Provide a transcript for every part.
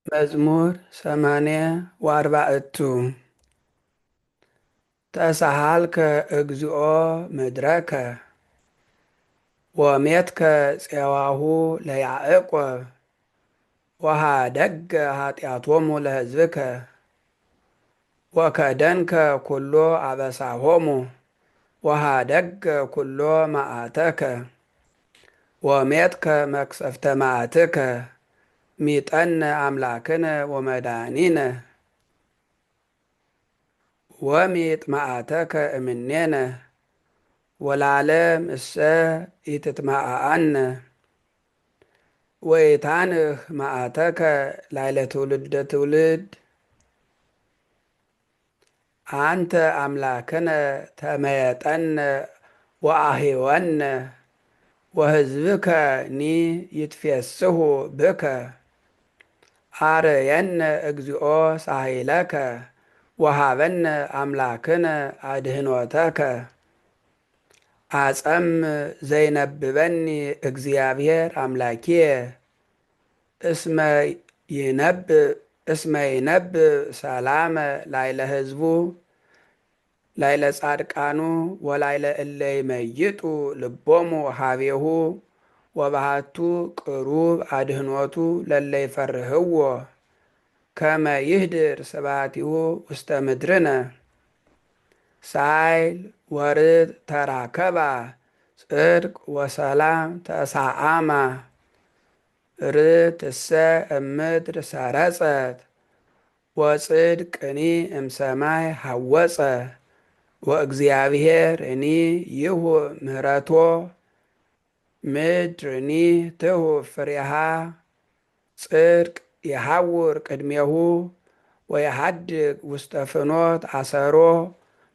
መዝሙር 84 ተሳሃልከ እግዚኦ ምድረከ ወሜትከ ፄዋሁ ለያዕቆብ ወሃደገ ኃጢአቶሙ ለሕዝብከ ወከደንከ ኩሎ አበሳሆሙ ወሃደገ ኩሎ መዓተከ ወሜትከ መቅሰፍተ መዓትከ ሚጠነ አምላክነ ወመድኃኒነ ወሚጥ መዓተከ እምኔነ ወላለም እሰ ኢትትመዓዓነ ወኢታንህ መዓተከ ላዕለ ትውልደ ትውልድ አንተ አምላክነ ተመየጠነ ወአሂወነ ወሕዝብከኒ ይትፌስሑ ብከ አርየነ እግዚኦ ሳሂለከ ወሃበነ አምላክነ አድህኖተከ አጸም ዘይነብበኒ እግዚአብሔር አምላኪየ እስመ ይነብብ ሰላመ ላዕለ ሕዝቡ ላዕለ ጻድቃኑ ወላዕለ እለ ይመይጡ ልቦሙ ሀቤሁ ወባህቱ ቅሩብ አድህኖቱ ለለ ይፈርህዎ ከመ ይህድር ስብሐቲሁ ውስተ ምድርነ ሳይል ወርድ ተራከባ ጽድቅ ወሰላም ተሳአማ ርትዕሰ እምድር ሰረጸት ወጽድቅኒ እምሰማይ ሐወጸ ወእግዚአብሔር እኒ ይሁ ምህረቶ ምድርኒ ትሁ ፍሬሃ ጽድቅ የሐውር ቅድሜሁ ወየሐድግ ውስተ ፍኖት አሰሮ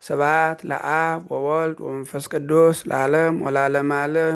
ስብሐት ለአብ ወወልድ ወመንፈስ ቅዱስ ለዓለም ወለዓለመ ዓለም።